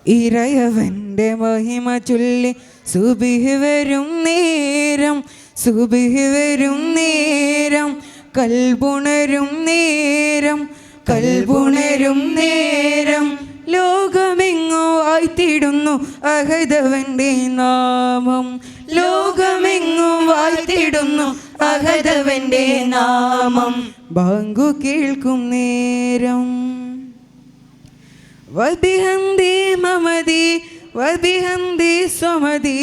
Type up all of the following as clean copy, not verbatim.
ഇറയവൻ്റെ മഹിമ ചൊല്ലി സുബ്ഹ് വരും നേരം, സുബ്ഹ് വരും നേരം, കൽബുണരും നേരം, കൽബുണരും നേരം, ലോകമെങ്ങോ വാഴ്ത്തിടുന്നു അഹദവൻ്റെ നാമം, ലോകമെങ്ങും വാഴ്ത്തിടുന്നു അഹദവൻ്റെ നാമം. ബാങ്കു കേൾക്കും നേരം വബിഹംദി മമദി വബിഹംദി സ്വമദി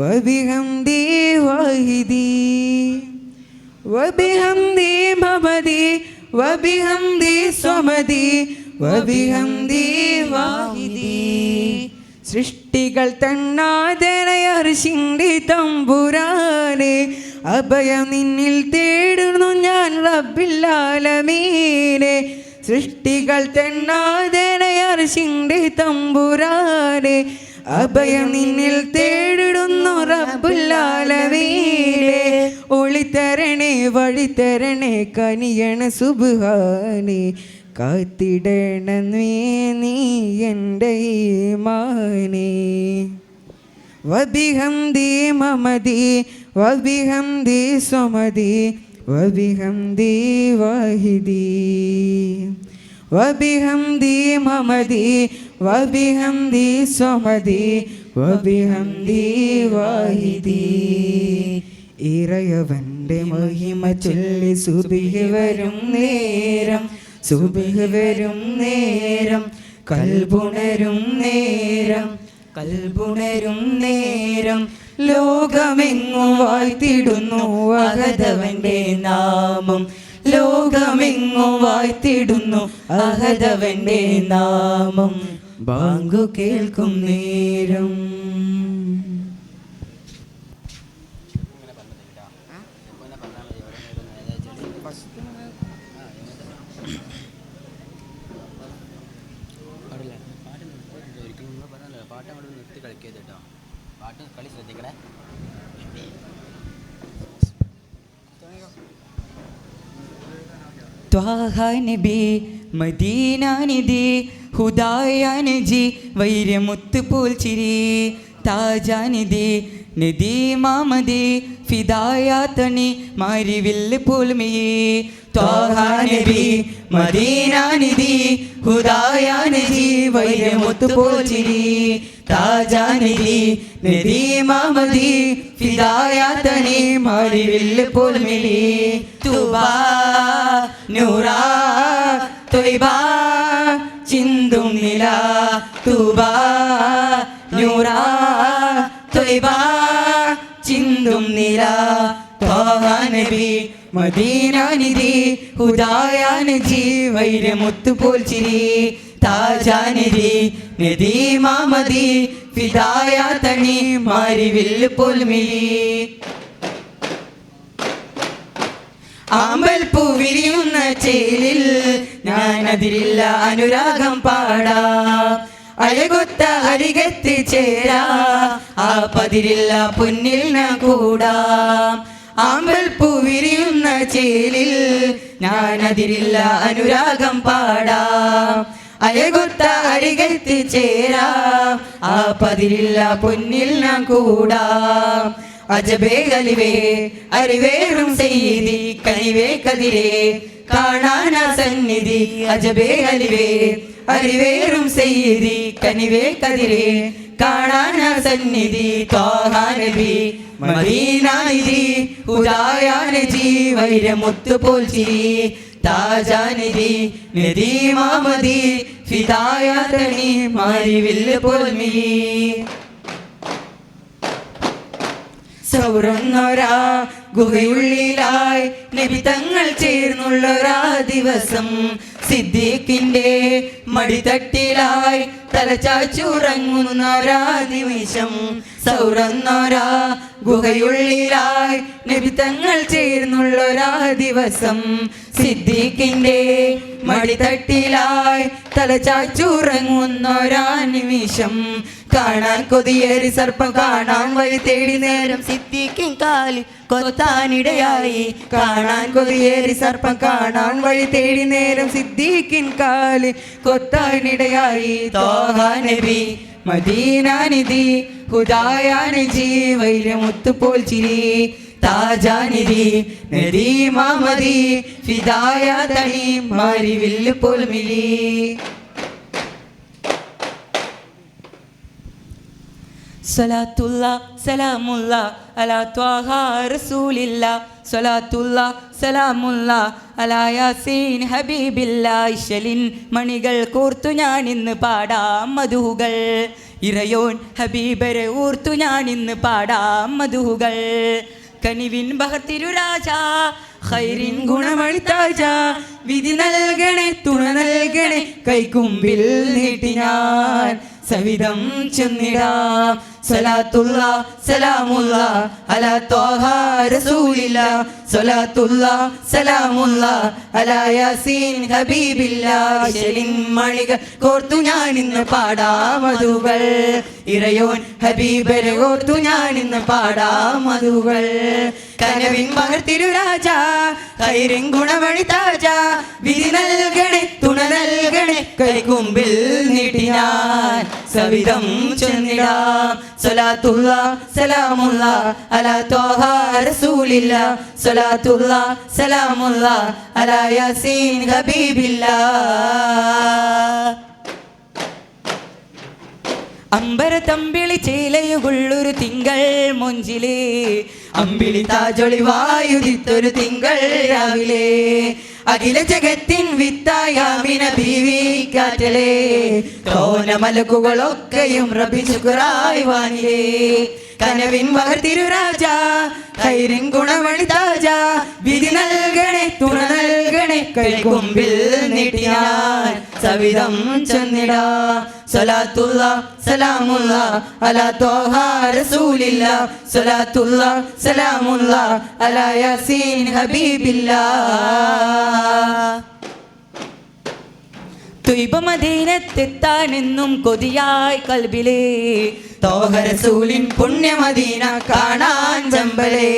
വബിഹംദി വാഹിദി, വബിഹംദി മമദി വബിഹംദി സ്വമദി വബിഹംദി വാഹിദി. സൃഷ്ടികൾ തന്നാദരയർശിൻ്റെ തമ്പുരാനെ, അഭയം നിന്നിൽ തേടുന്നു ഞാൻ റബ്ബിൽ ആലമീനെ. സൃഷ്ടികൾ തന്നാദരയർശിൻ്റെ തമ്പുരാനെ, അഭയം നിന്നിൽ തേടുന്നു റബ്ബുൽ ആലമീനെ. ഒളിത്തരണേ വഴിത്തരണേ കനിയണ സുബ്ഹാനേ, കാത്തിടണമേ നീ എൻ്റെ ഈമാനെ. വബിഹംദി മമദി വബിഹംദി സ്വമദി വബിഹംദി വാഹിദി, വബിഹംദി മമദി വബിഹംദി സ്വമദി വബിഹംദി വാഹിദി. ഇറയവൻ്റെ മഹിമ ചൊല്ലി സുബ്ഹ് വരും നേരം, സുബ്ഹ് വരും നേരം, കൽബുണരും നേരം, കൽബുണരും നേരം, ലോകമെങ്ങും വാഴ്ത്തിടുന്നു അഹദവൻ്റെ നാമം, ലോകമെങ്ങും വാഴ്ത്തിടുന്നു അഹദവൻ്റെ നാമം. ബാങ്കു കേൾക്കും നേരം ത്വാഹ നബി മദീന നിധി ഹുദായ നജി വൈര്യമുത്ത് പോൽ ചിരി താജാനിധി നദി മാമതി ഫിദായ തണി മാരിവില്ല് പോൽമിയി. ത്വാഹ നബി മദീന നിധി ഹുദായ നജി വൈര്യമുത്ത് പോൽ ചിരി താജാനിധി നദി മാമതി ഫിദായ തണി മാരിവില്ല് പോൽമിലി. തുബാ നൂറാ ത്വയ്ബാ ചിന്തും നില, തുബാ നൂറാ ത്വയ്ബാ ചിന്തും നില. ത്വാഹ നബി മദീന നിധി ഹുദായ നജി വൈര്യമുത്ത് പോൽ ചിരി താജാനിധി നദി മാമതി ഫിദായ തണി മാരിവില്ല് പോൽമിലി. ആമ്പൽ പൂ വിരിയുന്ന ചേലിൽ ഞാനതിരില്ല അനുരാഗം പാടാം, അഴകൊത്ത അരികത്ത് ചേരാ ആ പതിരില്ല പൊന്നിൽ ന കൂടാം. ആമ്പൽ പൂ വിരിയുന്ന ചേലിൽ ഞാനതിരില്ല അനുരാഗം പാടാം, അഴകൊത്ത അരികത്ത് ചേരാ ആ പതിരില്ല പൊന്നിൽ ന കൂടാം. അജബേ അലിവേ അറിവേറും സയ്യിദി കനിവേ കതിരേ കാണാന സന്നിധി. അജബേ അലിവേ അറിവേറും സയ്യിദി കനിവേ കതിരേ കാണാന സന്നിധി. ത്വാഹ നബി മദീന നിധി ഹുദായ നജി വൈര്യമുത്ത് പോൽ ചിരി താജാനിധി നദി മാമതി ഫിദായ തണി മാരിവില്ല് പോൽമിലി. സൗറന്നൊരാ ഗുഹയുള്ളിലായി നബി തങ്ങൾ ചേർന്നുള്ളൊരാ ദിവസം, സിദ്ദീഖിന്റെ മടിത്തട്ടിലായി തലചാച്ചുറങ്ങുന്നൊരാ നിമിഷം. സൗറന്നൊരാ ഗുഹയുള്ളിലായി നബി തങ്ങൾ ചേർന്നുള്ളൊരാ ദിവസം, സിദ്ദീഖിന്റെ മടിത്തട്ടിലായി തലചാച്ചുറങ്ങുന്നൊരാ നിമിഷം. കാണാൻ കൊതിയേറി സർപ്പം കാണാൻ വഴി തേടി നേരം സിദ്ദീഖിൻ കാലിൽ കൊത്താനിടയായി. കാണാൻ കൊതിയേറി സർപ്പം കാണാൻ വഴി തേടി നേരം സിദ്ദീഖിൻ കാലിൽ കൊത്താനിടയായി. ത്വാഹ നബി മദീനാനിധി ഹുദായാനിധി വൈരമുത്തുപോൽ ചിരി താജാനിധി നദീമാമതി ഫിദായ തണി മാരി വില്ല് പോൽ മിലി. സ്വലാത്തുല്ലാ സലാമുല്ലാ അലാ ത്വാഹ റസൂലില്ലാ സ്വലാത്തുല്ലാ സലാമുല്ലാ അലാ യാസീൻ ഹബീബില്ലാ. ഇശലിൻ മണികൾ കോർത്തു ഞാൻ ഇന്ന് പാടാം മധുകൾ. ഇറയോൻ ഹബീബരെ ഓർത്തു ഞാൻ ഇന്ന് പാടാം മധുകൾ. കനിവിൻ ബഹർ തിരുരാജ ഖൈറിൻ ഗുണമണി താജ വിധി നൽകണേ തുണ നൽകണേ കൈക്കുമ്പിൽ നീട്ടി ഞാൻ സവിധം ചെന്നിടാം. സ്വലാത്തുല്ലാ സലാമുല്ലാ അലാ ത്വാഹ റസൂലില്ലാ സ്വലാത്തുല്ലാ സലാമുല്ലാ അലാ യാസീൻ ഹബീബില്ലാ. ഇശലിൻ മണികൾ കോർത്തു ഞാൻ ഇന്ന് പാടാം മധുകൾ. ഇറയോൻ ഹബീബരെ ഓർത്തു ഞാൻ ഇന്ന് പാടാം മധുകൾ. കനവിൻ ബഹർ തിരുരാജ ഖൈറിൻ ഗുണമണി താജ വിധി നൽകണേ തുണ നൽകണേ കൈക്കുമ്പിൽ നീട്ടി ഞാൻ സവിധം ചെന്നിടാം. സ്വലാത്തുല്ലാ സലാമുല്ലാ അലാ ത്വാഹ റസൂലില്ലാ സ്വലാത്തുല്ലാ സലാമുല്ലാ അലാ യാസീൻ ഹബീബില്ലാ. അമ്പര തമ്പിളി ചേലയുകൊള്ളൊരു തിങ്കൾ മൊഞ്ചിലേ അമ്പിളി താജൊളി വായുദിത്തൊരു തിങ്കൾ രാവിലെ അഖില ജഗത്തിൻ വിത്തായാമിന ബീവി കാറ്റലേ തോന മലക്കുകളൊക്കെയും റബി ശുക്രായി വാനിലേ. കനവിൻ ബഹർ തിരുരാജ ഖൈറിൻ ഗുണമണി താജ വിധി നൽകണേ തുണ നൽകണേ കൈക്കുമ്പിൽ നീട്ടി ഞാൻ സവിധം ചെന്നിടാം. സ്വലാത്തുല്ലാ സലാമുല്ലാ അലാ ത്വാഹ റസൂലില്ലാ സ്വലാത്തുല്ലാ സലാമുല്ലാ അലാ യാസീൻ ഹബീബില്ലാ. ത്വയ്ബ മദീനത്തെത്താനെന്നും കൊതിയായി കൽബിലേ തോഹ റസൂലിൻ പുണ്യമദീന കാണാൻ ചമ്പലേ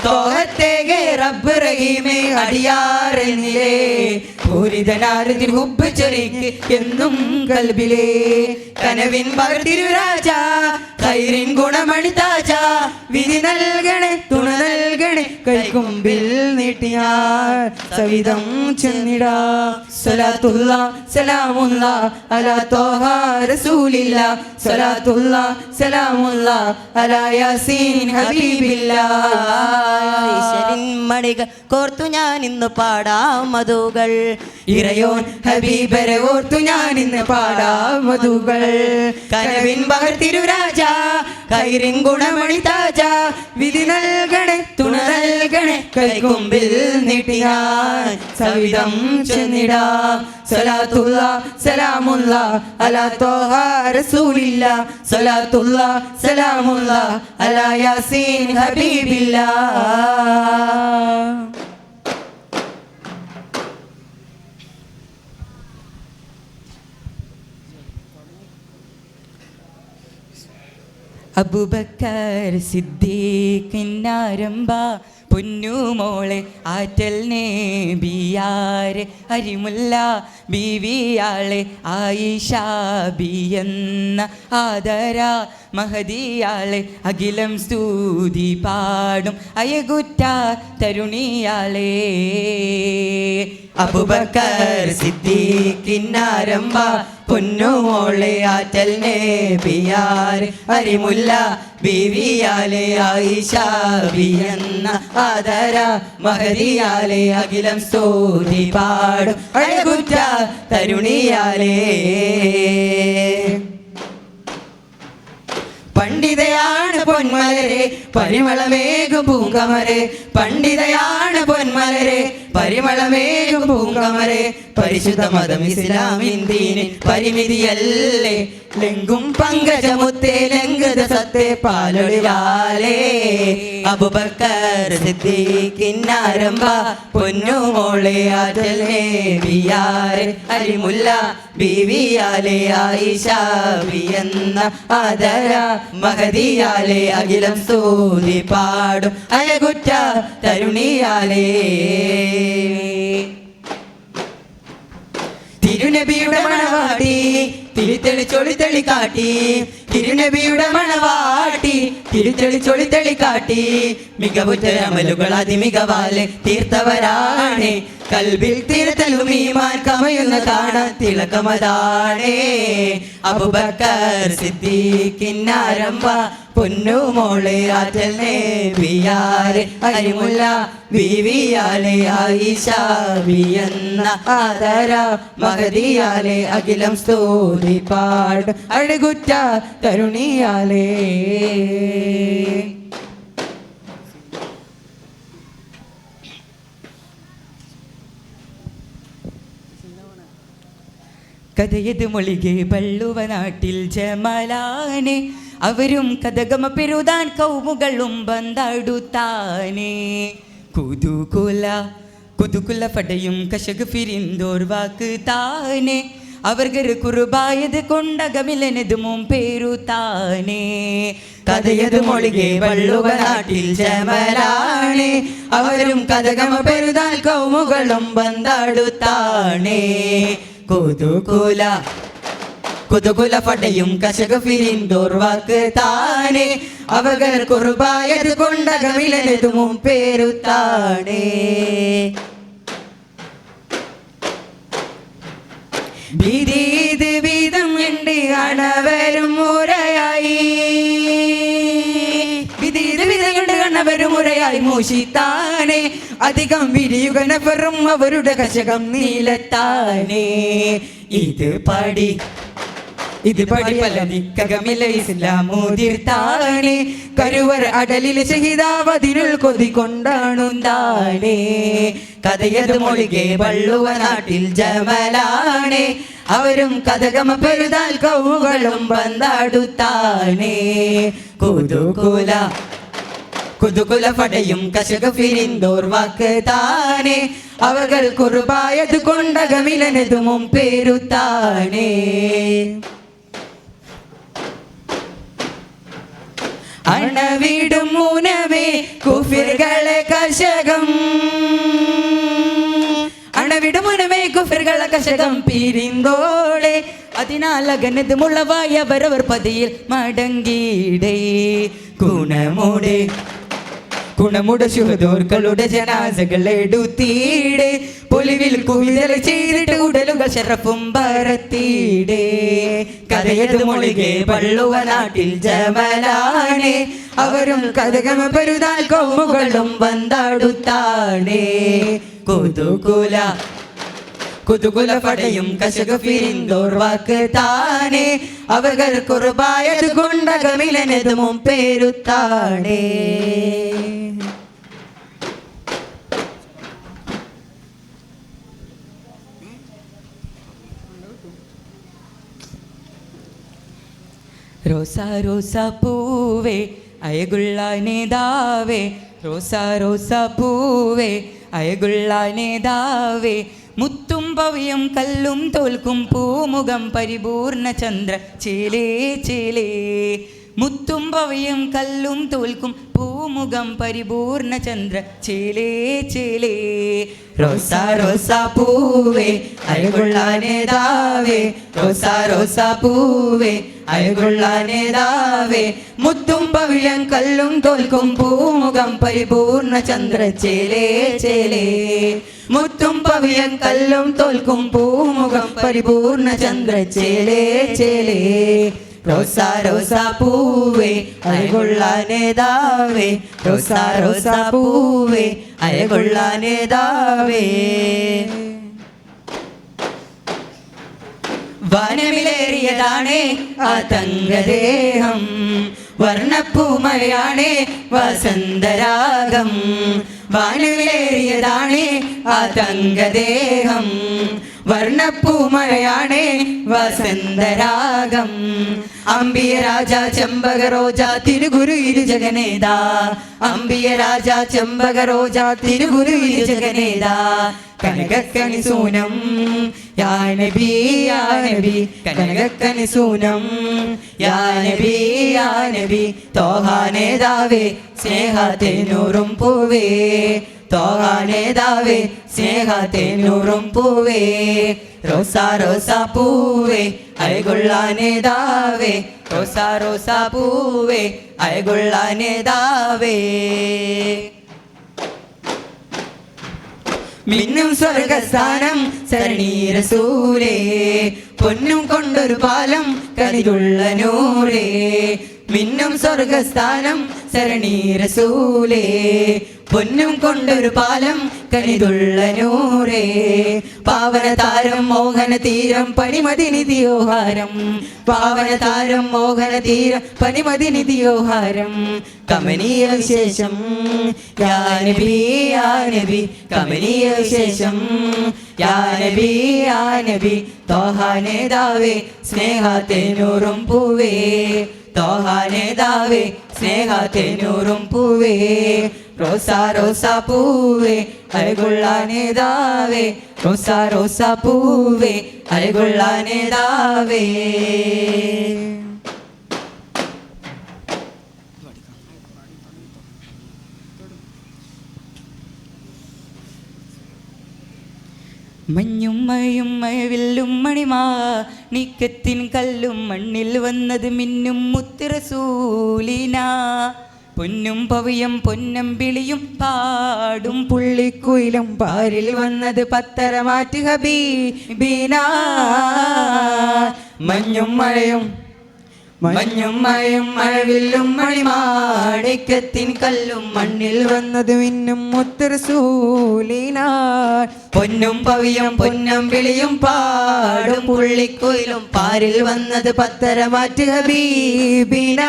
തോഹത്തേകെ റബ്ബ് റഹീമേ അടിയാറെന്നിലേ പൂരിതനാരതിൻ ഹുബ്ബ് ചൊരിക്ക് എന്നും കൽബിലേ. കനവിൻ ബഹർ തിരുരാജ ഖൈറിൻ ഗുണമണി താജ വിധി നൽകണേ തുണ നൽകണേ കൈക്കുമ്പിൽ നീട്ടി ഞാൻ സവിധം ചെന്നിടാം. സ്വലാത്തുല്ലാ സലാമുല്ലാ അലാ ത്വാഹ റസൂലില്ലാ സ്വലാത്തുല്ലാ സലാമുല്ലാ അലാ യാസീൻ ഹബീബില്ലാ. ഈശ്വരൻ മണികൾ കോർത്തു ഞാൻ ഇന്ന് പാടാം മധുകൾ. ഇറയോൻ ഹബീബരെ ഓർത്തു ഞാൻ ഇന്ന് പാടാം മധുകൾ. കനവിൻ ബഹർ തിരുരാജ ഖൈറിൻ ഗുണമണി താജ വിധി നൽകണേ തുണ നൽകണേ കൈക്കുമ്പിൽ നീട്ടി ഞാൻ സവിധം ചെന്നിടാം. സ്വലാത്തുല്ലാ സലാമുല്ലാ അലാ ത്വാഹ റസൂലില്ലാ സ്വലാത്തുല്ലാ സലാമുല്ലാ അലാ യാസീൻ ഹബീബില്ലാ. അബൂബക്കർ സിദ്ദീഖിന്നാരംഭ പൊന്നുമോളെ ആറ്റൽ നേബിയാരെ അരിമുല്ല ബീവിയാളെ ആയിഷ ബിയെന്ന ആദര മഹദിയാളെ അഖിലം സ്തുതി പാടും അയകുറ്റ തരുണിയാളെ. അബൂബക്കർ സിദ്ദീഖിന്നാരംഭ പൊന്നുമോളെ ആറ്റൽ നേബിയാരെ അരിമുല്ല ബീവിയാലെ ആയിഷ ബിയെന്ന ആദര മഹദിയാലെ അഖിലം സ്തുതി പാടും അഴകുറ്റ തരുണിയാലേ. പണ്ഡിതയാണ് പൊന്മലരെ പരിമളമേകും പൂങ്കമരെ പണ്ഡിതയാണ് പൊന്മലരെ പരിമളമേകും പൂങ്കമരെ പരിശുദ്ധ മതം ഇസ്ലാമിൻ ദീനിൻ പരിമിതിയല്ലേ ലെങ്കും പങ്കജമുത്തേ ലംഘത സത്തേ പാലൊളിവാലേ. അബൂബക്കർ സിദ്ദീഖിന്നാരംഭ പൊന്നുമോളെ ആറ്റൽ നേബിയാരെ അലിമുല്ല ബീവിയാലെ ആയിഷ ബിയെന്ന ആദര മഹദിയാലെ അഖിലം സ്തുതി പാടും അഴകുറ്റ തരുണിയാലേ. തിരുനബിയുടെ മണവാട്ടി തിരിതെളിച്ചൊളിത്തെളി കാട്ടി തിരുനബിയുടെ മണവാട്ടി തിരിതെളിച്ചൊളിത്തെളി കാട്ടി മികവുറ്റ അമലുകൾ അതിമികവാലെ തീർത്തവരാണ് കൽബിൽ തീർത്തലും ഈമാൻ കമയുന്ന കാണാൻ തിളക്കമതാണേ അബൂബക്കർ സിദ്ദീഖിന്നാരംഭ പൊന്നുമോളെ ആറ്റൽ നബിയാരെ അരിമുല്ല ബീവിയാലെ ആയിഷ ബിയെന്ന ആദര മഹദിയാലെ അഖിലം സ്തുതി പാട് അഴകുറ്റ തരുണിയാലേ കഥയത് മൊഴികെ ബള്ളുവ നാട്ടിൽ ജമലാനെ അവരും കഥകമ പെരുതാൻ കൗമുകളും ബന്ധാടുത്താനേ കുതുകുല പടയും കശക് ഫിരിന്തോർ വാക്ക് താനെ അവർക്കൊരു കുറുബായത് കൊണ്ടകമിലനതും പേരു താനേ കഥയത് മൊഴികെ ബള്ളുവ നാട്ടിൽ ജമലാനെ അവരും കഥകമ പെരുതാൻ കൗമുകളും ബന്ധാടുത്താനേ കുതുകുല പടയും കശക ഫിരിന്തോർ വാക്ക് താനേ അവകൾ കുറുബായത് കൊണ്ടകമിലനതും പേരു താനേ വിധീത് വീതം ഉണ്ട് അണവരും മുറയായി വിധീത് വിധങ്ങളുടെ അണവരും മുറയായി മൂഷിത്താനേ അധികം വിരിയുക നഫറും അവരുടെ കശകം നീലത്താനേ ഇത് പടി പലതിക്കകമില്ല ഇസ്ലാമോതിർത്താനേ കരുവർ അടലിലെ ഷഹീദാവതിനുൾ കൊതി കൊണ്ടാണുന്താനേ കഥയത് മൊഴികെ ബള്ളുവ നാട്ടിൽ ജമലാണേ അവരും കഥകമ പെരുതാൽ കൗമുകളും ബന്ധാടുത്താനേ കുതുകുല പടയും കശക ഫിരിന്തോർ വാക്ക് താനേ അവകൾ കുറുബായത് കൊണ്ടകമിലനതും പേരു താനേ അണവിടും മൂനമേ കുഫിറുകളെ കശകം അണവിടുമുനമേ കുഫിറുകളെ കശകം പിരിന്തോളെ അതിനാൽ അകനത് മുളവായ അവരവർ പതിയിൽ മടങ്ങിയിടേ ഗുണമുടെ ശുഹദോർക്കളുടെ ജനാസകൾ എടുത്തീടെ പൊലിവിൽ കുവിതൽ ചെയ്തിട്ട് ഉടലുകൾ ശരഫും പരത്തീടെ കഥയത് മൊഴികെ ബള്ളുവ നാട്ടിൽ ജമലാണേ അവരും കഥകമ പെരുതാൽ കൗമുകളും വந்தாടുത്താണേ കുതുകുല പടയും കശക ഫിരിന്തോർ വാക്ക് താനേ അവകൾ കുറുബായത് കൊണ്ടകമിലനതും പേരു താനേ റോസാ റോസാ പൂവേ അയകുള്ള നേതാവേ റോസാ റോസാ പൂവേ അയകുള്ള നേതാവേ മുത്തും പവിയും കല്ലും തോൽക്കും പൂമുഖം പരിപൂർണ ചന്ദ്ര ചേലേ ചേലേ മുത്തും പവിയും കല്ലും തോൽക്കും പൂമുഖം പരിപൂർണ ചന്ദ്ര ചേലേ ചേലേ റോസാ റോസാ പൂവേ അഴകുള്ള നേതാവേ റോസാ റോസാ പൂവേ അഴകുള്ള നേതാവേ മുത്തും പവിഴം കല്ലും തോൽക്കും പൂമുഖം പരിപൂർണ ചന്ദ്ര ചേലേ ചേലേ മുത്തും പവിഴം കല്ലും തോൽക്കും പൂമുഖം പരിപൂർണ ചന്ദ്ര ചേലേ ചേലേ റോസാ റോസാ പൂവേ അഴകുള്ള നേതാവേ റോസാ റോസാ പൂവേ അഴകുള്ള നേതാവേ വനമിലേറിയതാണേ ആ തങ്കദേഹം വർണ്ണപ്പൂമഴയാണേ വസന്തരാഗം വനമിലേറിയതാണേ ആ തങ്കദേഹം വർണ്ണപ്പൂമഴയാണേ വസന്തരാഗം അംബിയ രാജ ചെമ്പക റോജ തിരുഗുരു ഇരുജഗനേതാ അംബിയ രാജ ചെമ്പക റോജ തിരുഗുരു ഇരുജഗനേതാ കനകക്കണി സൂനം യാ നബി കനകക്കണി സൂനം യാ നബി തോഹാ നേതാവേ സ്നേഹത്തെ നൂറും പൂവേ തോഹാനേതാവേ സ്നേഹത്തേനൂറും പൂവേ റോസാ റോസാ പൂവേ അയകൊള്ളാനേതാവേ റോസാ റോസാ പൂവേ അയകൊള്ളാനേതാവേ മിന്നും സ്വർഗസ്ഥാനം സരണീരസൂരേ പൊന്നും കൊണ്ടൊരു പാലം കനിരുള്ള നൂറേ മിന്നും സ്വർഗസ്ഥാനം സരണീരസൂലേ പൊന്നും കൊണ്ടൊരു പാലം കനിതുള്ള നൂറേ പാവന താരം മോഹന തീരം പനിമതി നിധിയോഹാരം പാവന താരം മോഹന തീരം പനിമതി നിധിയോഹാരം കമനീയ വിശേഷം യാ നബി യാ നബി കമനീയ വിശേഷം യാ നബി യാ നബി തോഹാനേതാവേ സ്നേഹത്തേനൂറും പൂവേ തോഹാനേതാവേ സ്നേഹത്തേനൂറും പൂവേ റോസാ റോസാ പൂവേ അയകൊള്ളാനേതാവേ റോസാ റോസാ പൂവേ അയകൊള്ളാനേതാവേ മഞ്ഞും മഴയും മഴവില്ലും മണിമാ നീക്കത്തിൻ കല്ലും മണ്ണിൽ വന്നത് മിന്നും മുത്തുറസൂലിന പൊന്നും പവിയം പൊന്നം വിളിയും പാടും പുള്ളിക്കുയിലും പാരിൽ വന്നത് പത്തര മാറ്റി ഹബീബീന മഞ്ഞും മഴയും മഞ്ഞും മഴയും മഴവില്ലും മണിമാണിക്കത്തിൻ കല്ലും മണ്ണിൽ വന്നത് മിന്നും മുത്തുറസൂലിന പൊന്നും പവിയം പൊന്നം വിളിയും പാടും പുള്ളിക്കുയിലും പാരിൽ വന്നത് പത്തര മാറ്റി ഹബീബിന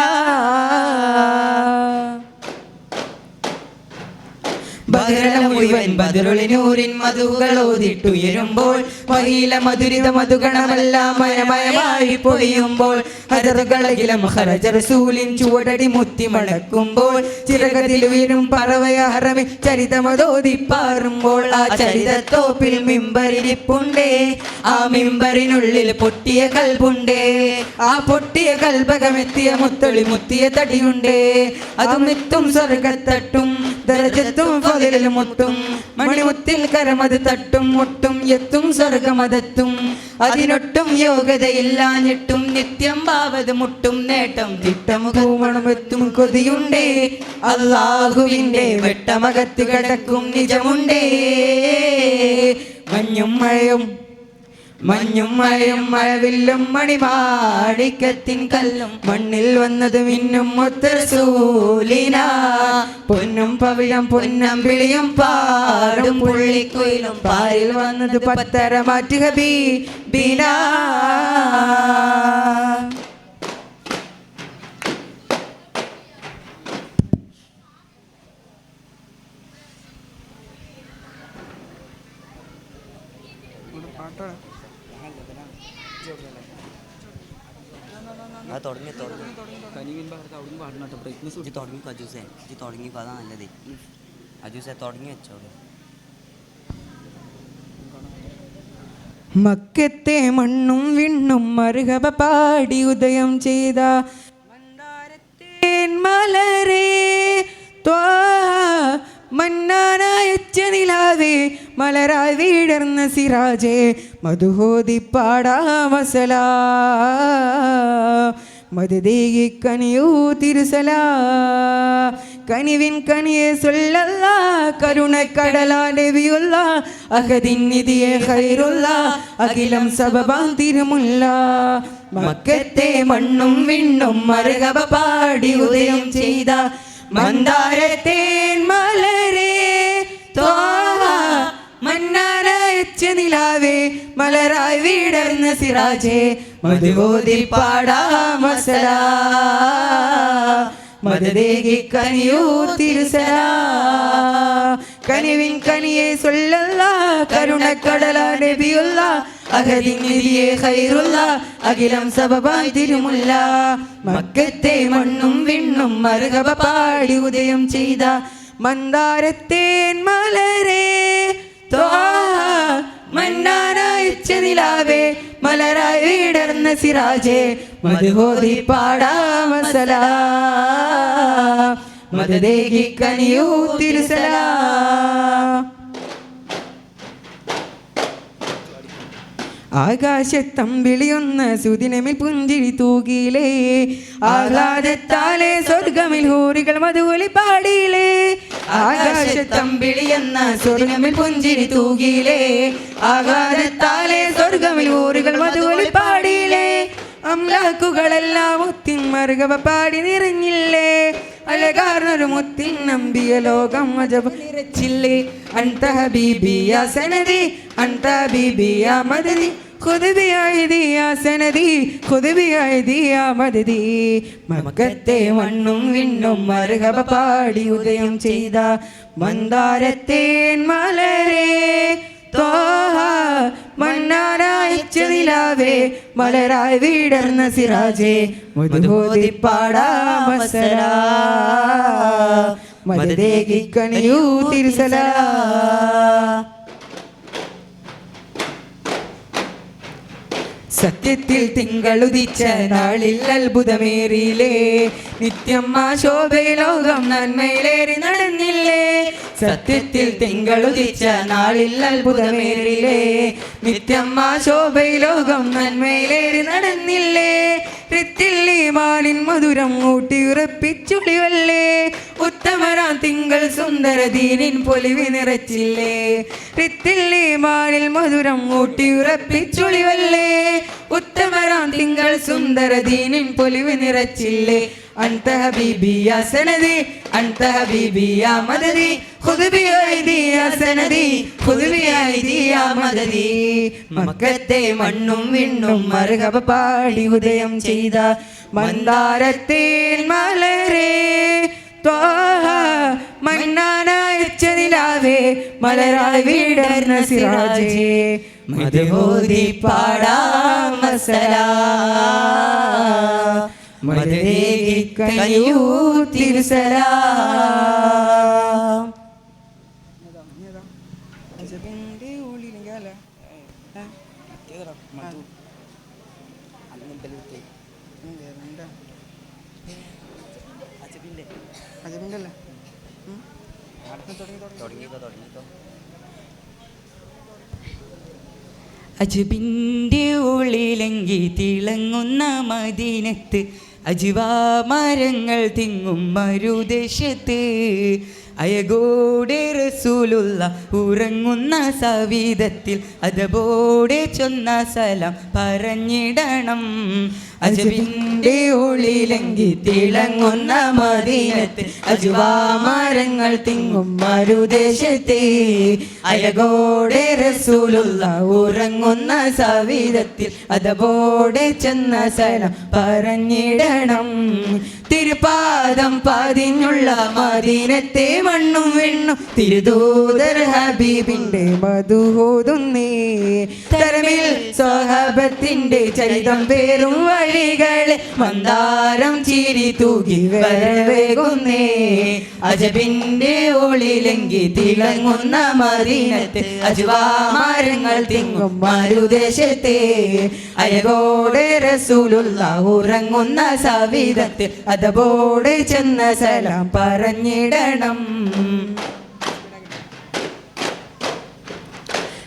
ബദറല മുഴുവൻ ബദറുളിനൂരിൻ മധുകളോതിട്ടുയരുമ്പോൾ മഹീല മധുരിത മധുഗണമെല്ലാം മയമയമായി പൊഴിയുമ്പോൾ ഹദറുകളകിലും ഹറജ റസൂലിൻ ചുവടടി മുത്തി മണക്കുമ്പോൾ ചിറകതിൽ വീരും പറവയ ഹറമി ചരിതമതോതിപ്പാറുമ്പോൾ ആ ചരിതത്തോപ്പിൽ മിമ്പരിരിപ്പുണ്ടേ ആ മിമ്പറിനുള്ളിൽ പൊട്ടിയ കൽബുണ്ടേ ആ പൊട്ടിയ കൽബകമെത്തിയ മുത്തളി മുത്തിയ തടിയുണ്ടേ അതും എത്തും സ്വർഗത്തട്ടും ദരജത്തും മുട്ടും മണിമുത്തിൽ കരമത് തട്ടും മുട്ടും എത്തും സ്വർഗമതെത്തും അതിനൊട്ടും യോഗ്യതയില്ലാഞ്ഞിട്ടും നിത്യം ഭാവത് മുട്ടും നേട്ടം തിട്ടമുഖമണമെത്തും കൊതിയുണ്ടേ അല്ലാഹുവിന്റെ വെട്ടമകത്ത് കിടക്കും നിജമുണ്ടേ മഞ്ഞും മഴയും മഞ്ഞും മഴയും മഴവില്ലും മണിമാണിക്കത്തിൻ കല്ലും മണ്ണിൽ വന്നത് മിന്നും മുത്തുറസൂലിന പൊന്നും പവിഴം പൊന്നം വിളിയും പാടും പുള്ളിക്കുയിലും പാരിൽ വന്നത് പത്തര മാറ്റി ഹബീബിന തുടങ്ങി അജൂസേ ജി തുടങ്ങി അതാ നല്ലത് അജൂസേ തുടങ്ങി വെച്ചോ മക്കത്തെ മണ്ണും വിണ്ണും മറുകബ പാടി ഉദയം ചെയ്ത മന്ദാരത്തേൻ മലരേ മന്നാനായച്ച നിലാവേ മലരായി വീടർന്ന സിറാജേ മധുഹോതി പാടാമസല മധുദേകി കനിയൂ തിരുസല കനിവിൻ കനിയെ സൊല്ലല്ല കരുണക്കടലാ നബിയുള്ള അഹദിൻ നിധിയെ ഖൈറുള്ള അഖിലം സബബാൻ തിരുമുല്ല മക്കത്തെ മണ്ണും വിണ്ണും മറുകബ പാടി ഉദയം ചെയ്ത മന്ദാരത്തേൻ മലരേ മന്നാനായച്ച നിലാവേ മലരായി വീടർന്ന സിറാജേ മധുഹോതി പാടാമസല മധുദേകി കനിയൂ തിരുസല കനിവിൻ കനിയെ സൊല്ലല്ല കരുണക്കടലാ നബിയുള്ള അഹദിൻ നിധിയെ ഖൈറുള്ള അഖിലം സബബായി തിരുമുല്ല മക്കത്തെ മണ്ണും വിണ്ണും മറുകബ പാടി ഉദയം ചെയ്ത മന്ദാരത്തേൻ മലരേ മന്നാനായച്ച നിലാവേ മലരായി വീടർന്ന സിറാജേ മധുഹോതി പാടാമസല മദദേകി കനിയൂ തിരുസലാം. ആകാശത്തമ്പിളിയൊന്ന സുദിനമിൽ പുഞ്ചിരി തൂകിയിലേ, ആഹ്ലാദത്താലെ സ്വർഗമിൽ ഹൂറികൾ മധുവലി പാടിയിലേ. ആകാശത്തമ്പിളിയെന്ന സുദിനമിൽ പുഞ്ചിരി തൂകിയിലേ, ആഹ്ലാദത്താലെ സ്വർഗമിൽ ഹൂറികൾ മധുവലി പാടിയിലേ. അംലാക്കുകളെല്ലാം മുത്തിൻ മറുകവ പാടി നിറഞ്ഞില്ലേ, അലകാർന്നൊരു മുത്തിൻ നമ്പിയ ലോകം അജബ് നിറച്ചില്ലേ. അൻത ഹബീബി യാ സനദി, അൻത ഹബീബി യാ മദദി, ഖുദ് ബിയദി യാ സനദി, ഖുദ് ബിയദി യാ മദദി. മക്കത്തെ മണ്ണും വിണ്ണും മറുകവ പാടി ഉദയം ചെയ്ത മന്ദാരത്തേൻ മലരേ ത്വാഹ, മന്നാരായിച്ച നിലാവേ മലരായി വീടർന്ന സിറാജേ, മധുഹോതി പാടാം അസ്സലാം. മദദേകി കനിയൂ തിരുസലാം. സത്യത്തിൽ തിങ്കളുദിച്ച നാളിൽ അത്ഭുതമേറിയില്ലേ, നിത്യം ആ ശോഭയിൽ ലോകം നന്മയിലേറി നടന്നില്ലേ. സത്യത്തിൽ തിങ്കളുദിച്ച നാളിൽ അത്ഭുതമേറിയില്ലേ, നിത്യം ആ ശോഭയിൽ ലോകം നന്മയിലേറി നടന്നില്ലേ. ഋത്തിൽ ഈമാനിൻ മധുരം ഊട്ടിയുറപ്പിച്ചുളിവല്ലേ, ഉത്തമരാം തിങ്കൾ സുന്ദര ദീനിൻ പൊലിവി നിറച്ചില്ലേ. ഋത്തിൽ ഈമാനിൽ മധുരം ഊട്ടിയുറപ്പിച്ചുളിവല്ലേ, ഉത്തമരാം തിങ്കൾ സുന്ദര ദീനിൻ പൊലിവി നിറച്ചില്ലേ. അൻത ഹബീബി യാ സനദി, അൻത ഹബീബി യാ മദദി, ഖുദ് ബിയദി യാ സനദി, ഖുദ് ബിയദി യാ മദദി. മക്കത്തെ മണ്ണും വിണ്ണും മറുകവ പാടി ഉദയം ചെയ്ത മന്ദാരത്തേൻ മലരേ ത്വാഹ, മന്നാനായച്ച നിലാവേ മലരായി വീടർന്ന സിറാജേ, മധുഹോതി പാടാം അസ്സലാം. മദദേകി കനിയൂ തിരുസലാം. അജ്ബിൻ്റെ ഉള്ളിലെങ്കി തിളങ്ങുന്ന മദീനത്ത്, അജ്വാ മരങ്ങൾ തിങ്ങും മരുദേശത്ത്, അയകോടെ റസൂലുള്ള ഉറങ്ങുന്ന സവിധത്തിൽ അതബോടെ ചൊന്ന സലാം പറഞ്ഞിടണം. അജ്ബിൻ്റെ ഉള്ളിലെങ്കി തിളങ്ങുന്ന മദീനത്ത്, അജ്വാ മരങ്ങൾ തിങ്ങും മരുദേശത്തെ, അയകോടെ റസൂലുള്ള ഉറങ്ങുന്ന സവിധത്തിൽ അതബോടെ ചെന്ന സലാം പറഞ്ഞിടണം. തിരുപാദം പതിഞ്ഞുള്ള മദീനത്തെ മണ്ണും വെണ്ണും തിരുദൂതർ ഹബീബിന്റെ മധുഹോതുന്നേ. തരമിൽ സ്വഹാബത്തിന്റെ ചരിതം പേരും വഴികളെ മന്ദാരം ചിരി തൂകി വരവേകുന്നേ. അജബിന്റെ ഒളിലെങ്കി തിളങ്ങുന്ന മദീനത്ത്, അജ്വാ മരങ്ങൾ തിങ്ങും മരുദേശത്തെ, അയകോടെ റസൂലുള്ള ഉറങ്ങുന്ന സവിധത്തിൽ അതബോടെ ചെന്ന സലാം പറഞ്ഞിടണം.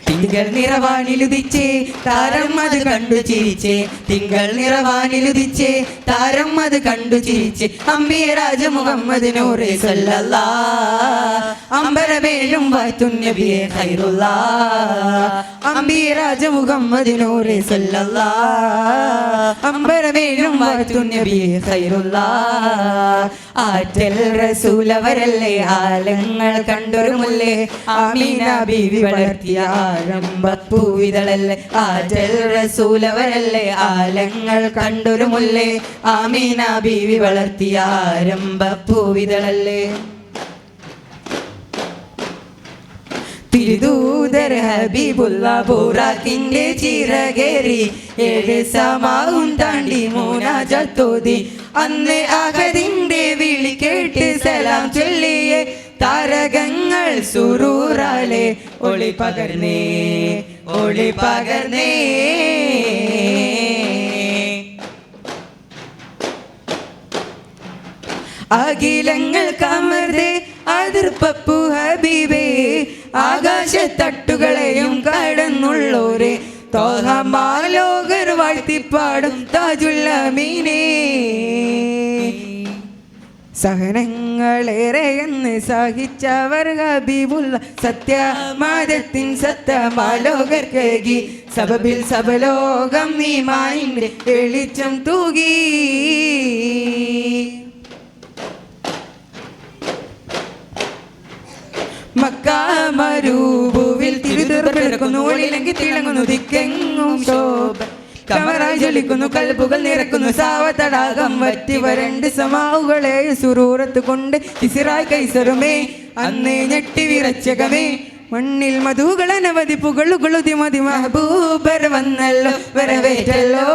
തിങ്കൾ നിറവാനിലുദിച്ചേ താരം അത് കണ്ടു ചിരിച്ചേ, തിങ്കൾ നിറവാനിലുദിച്ചേ താരം അത് കണ്ടു ചിരിച്ചേ. അമ്പിയ രാജ മുഹമ്മദ് നൂറേ സല്ലല്ലാഹ്, അമ്പരമേഴും വാഴ്ത്തും നബിയെ ഖൈറുല്ലാഹ്. അമ്പിയ രാജ മുഹമ്മദ് നൂറേ സല്ലല്ലാഹ്, അമ്പരമേഴും വാഴ്ത്തും നബിയെ ഖൈറുല്ലാഹ്. ആറ്റൽ റസൂലവരല്ലേ ആലങ്ങൾ കണ്ടൊരു മുല്ലേ, ആമീന ബീവി വളർത്തിയ ആരംഭപ്പൂവിതളല്ലേ. ആറ്റൽ റസൂലവരല്ലേ ആലങ്ങൾ കണ്ടൊരു മുല്ലേ, ആമീന ബീവി വളർത്തിയ ആരംഭപ്പൂവിതളല്ലേ. തിരുദൂതർ ഹബീബുള്ള ബുറാക്കിന്റെ ചിറകേറി ഏഴ് സമാവും താണ്ടി മൂനാജത്തോതി. അന്ന് അഹദിന്റെ വിളി കേട്ട് സലാം ചൊല്ലിയേ താരകങ്ങൾ സുറൂറാലെ ഒളി പകർന്നേ, ഒളി പകർന്നേ. അഖിലങ്ങൾ കമർദേ അതിർപ്പപ്പു ഹബീബേ ആകാശത്തട്ടുകളെയും കടന്നുള്ളോരെ തോഹമാലോകർ വാഴ്ത്തിപ്പാടും താജുൽ അമീനേ. സഹനങ്ങളേറെയെന്ന് സഹിച്ചവർ ഹബീബുള്ള സത്യമാദത്തിൻ സത്യമാലോകർക്കേകി സബബിൽ സബലോകം നീമായിന്റെ വെളിച്ചം തൂകി. മക്കാമരൂപുവിൽ തിരുതുറപ്പിറക്കുന്നു ഒളിലെങ്കിൽ തിളങ്ങുന്നു ദിക്കെങ്ങും ശോഭ കമറായി ജ്വലിക്കുന്നു കൽബുകൾ നിറക്കുന്നു സാവതടാകം വറ്റി വരണ്ട് സമാവുകളെ സുറൂറത്ത് കൊണ്ട് ഇസിറായി കൈസറുമേ അന്നേ ഞെട്ടി വിറച്ചകമേ മണ്ണിൽ മധുകൾ അനവധി പുകളുകളുതി മതി മഹബൂബർ വന്നല്ലോ വരവേറ്റല്ലോ.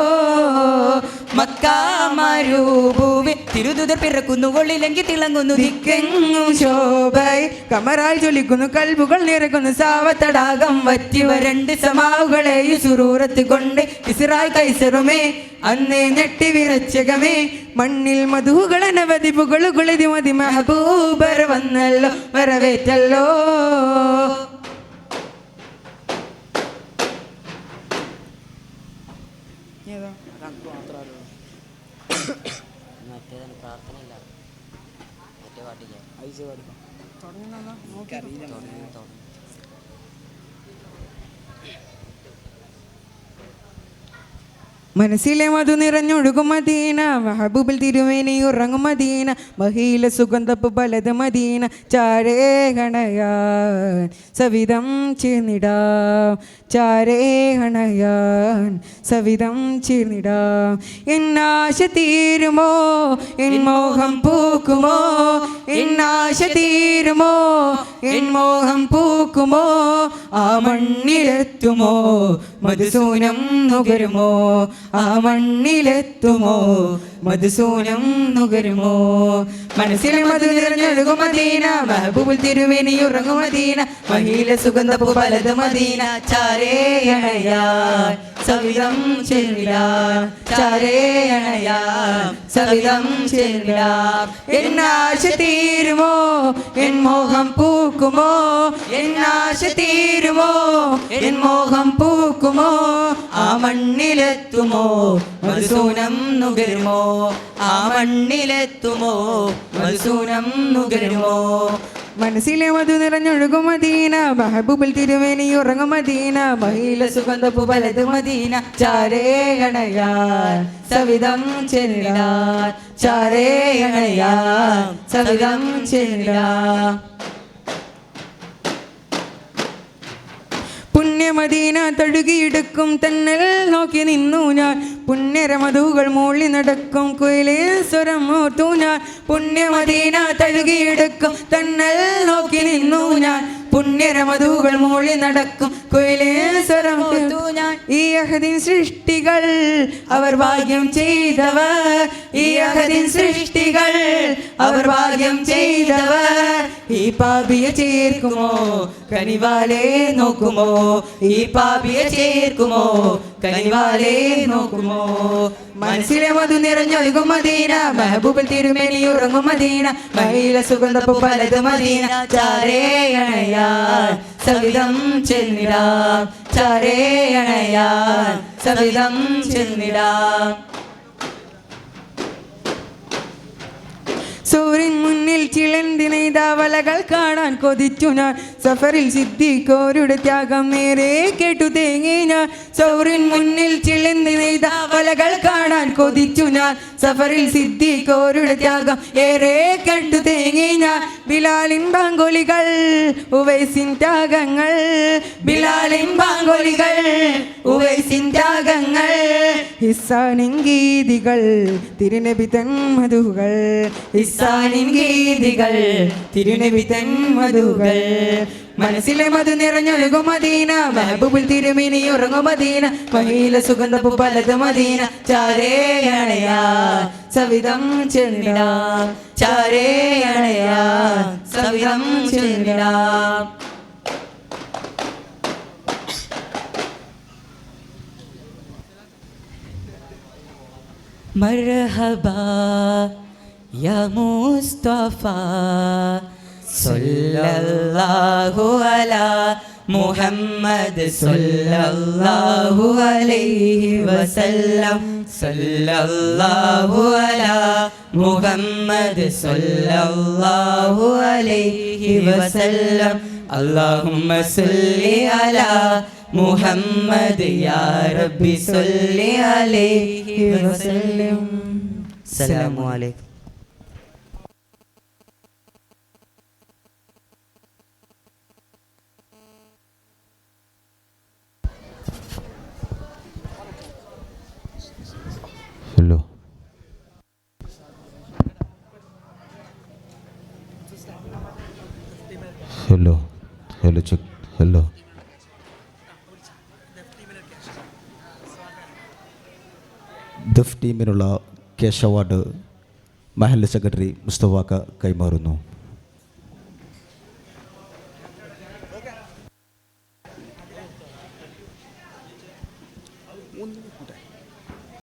മക്കാമരൂപൂവി തിരുതുതർ പിറക്കുന്നു ഒളിലെങ്കിൽ തിളങ്ങുന്നു ദിക്കെങ്ങും ശോഭയായി കമറായി ജ്വലിക്കുന്നു കൽബുകൾ നിറക്കുന്നു സാവതടാകം വറ്റി വരണ്ട് സമാവുകളെ സുറൂറത്ത് കൊണ്ട് ഇസ്രായി കൈസറുമേ അന്നേ ഞെട്ടി വിറച്ചകമേ മണ്ണിൽ മധുകൾ അനവധി പുകളുകളുതി മതി മഹബൂബർ വന്നല്ലോ വരവേറ്റല്ലോ. മറ്റേതാണ് പ്രാർത്ഥനയില്ല മറ്റേ പാട്ടില്ല മനസ്സിലെ മധു നിറഞ്ഞൊഴുകും മദീന മഹബൂബിൽ തിരുവേനി ഉറങ്ങും മദീന മഹീല സുഗന്ധപ്പ് പലത് മദീന ചാരേ ഹണയാൻ സവിധം ചേർന്നിടാം ചാരേ ഹണയാൻ സവിധം ചേർന്നിടാം. എന്നാശ തീരുമോ എൻ മോഹം പൂക്കുമോ എന്നാശ തീരുമോ എൻ മോഹം പൂക്കുമോ ആ മണ്ണിലെത്തുമോ മധുസൂനം നുകരുമോ ആ മണ്ണിലെത്തുമോ മധുസൂനം നുകരുമോ. മനസ്സിലെ മധു നിറഞ്ഞൊഴുകും മദീന മഹബൂബുൽ തിരുവേനി ഉറങ്ങും മദീന മഹീല സുഗന്ധപ്പു പലത് മദീന ചാരേ അണയാൻ സവിധം ചേർന്നിടാം ചാരേ അണയാൻ സവിധം ചേർന്നിടാം. എന്നാശ തീരുമോ എൻ മോഹം പൂക്കുമോ എന്നാശ തീരുമോ എൻ മോഹം പൂക്കുമോ ആ മണ്ണിലെത്തുമോ മധുസൂനം നുകരുമോ ആ മണ്ണിലെത്തുമോ മധുസൂനം നുകരുമോ. മനസ്സിലെ മധു നിറഞ്ഞൊഴുകും മദീന മഹബൂബിൽ തിരുവേനി ഉറങ്ങും മദീന മഹീല സുഗന്ധപ്പു പലത് മദീന ചാരേ അണയാൻ സവിധം ചേർന്നിടാം ചാരേ അണയാൻ സവിധം ചേർന്നിടാം. പുണ്യമദീന തഴുകിയെടുക്കും തന്നൽ നോക്കി നിന്നു ഞാൻ പുണ്യരമധുകൾ മൂളി നടക്കും കുയിലേ സ്വരം ഓർത്തു ഞാൻ പുണ്യമദീന തഴുകിയെടുക്കും തന്നൽ നോക്കി നിന്നു ഞാൻ പുണ്യരമധുകൾ മൂളി നടക്കും കുയിലേ സ്വരം ഓർത്തു ഞാൻ. ഈ അഹദിൻ സൃഷ്ടികൾ അവർ ഭാഗ്യം ചെയ്തവർ ഈ അഹദിൻ സൃഷ്ടികൾ അവർ ഭാഗ്യം ചെയ്തവർ ഈ പാപിയെ ചേർക്കുമോ കനിവാലേ നോക്കുമോ ഈ പാപിയെ ചേർക്കുമോ കനിവാലേ നോക്കുമോ. മനസ്സിലെ മധു നിറഞ്ഞൊഴുകും മദീന മഹബൂബിൽ തിരുമേനി ഉറങ്ങും മദീന മഹീല സുഗന്ധപ്പു പലത് മദീന ചാരേ അണയാൻ സവിധം ചെന്നിടാം ചാരേ അണയാൻ സവിധം ചെന്നിടാം. സൂര്യൻ മുന്നിൽ ചിളന്തിനെയ്താ വലകൾ കാണാൻ കൊതിച്ചു ഞാൻ സഫറിൽ സിദ്ദീഖോരുടെ ത്യാഗം നേരെ കേട്ടു തേങ്ങി ഞാൻ സൂര്യൻ മുന്നിൽ ചിളന്തിനെയ്താ വലകൾ കാണാൻ കൊതിച്ചു ഞാൻ സഫറിൽ സിദ്ദീഖോരുടെ ത്യാഗം ഏറെ കേട്ടു തേങ്ങി ഞാൻ. ബിലാലിൻ ബാങ്കൊലികൾ ഉവൈസിൻ ത്യാഗങ്ങൾ ബിലാലിൻ ബാങ്കൊലികൾ ഉവൈസിൻ ത്യാഗങ്ങൾ ഹിസ്സാനിൻ ഗീതികൾ തിരുനബി തൻ മധുകൾ ഹിസ്സാനിൻ ഗീതികൾ തിരുനബി തൻ മധുകൾ. മനസ്സിലെ മധു നിറഞ്ഞൊഴുകും മദീന മഹബൂബുൽ തിരുമേനി ഉറങ്ങും മദീന മഹീല സുഗന്ധപ്പു പലത് മദീന ചാരേ അണയാൻ സവിധം ചെന്നിടാം ചാരേ അണയാൻ സവിധം ചെന്നിടാം. മർഹബാ യാ മുസ്തഫ സല്ലല്ലാഹു അലാ മുഹമ്മദ് സല്ലല്ലാഹു അലൈഹി വസല്ലം സല്ലല്ലാഹു അലാ മുഹമ്മദ് സല്ലല്ലാഹു അലൈഹി വസല്ലം അല്ലാഹുമ്മ സല്ലി അലാ മുഹമ്മദ് യാ റബ്ബി സല്ലി അലൈഹി വസല്ലം. അസ്സലാമു അലൈക്കും. Hello hello hello check hello ദഫ് ടീമിനുള്ള ക്യാഷ് അവാർഡ് മഹല്ല് സെക്രട്ടറി മുസ്തഫാക്ക കൈമാറുന്നു.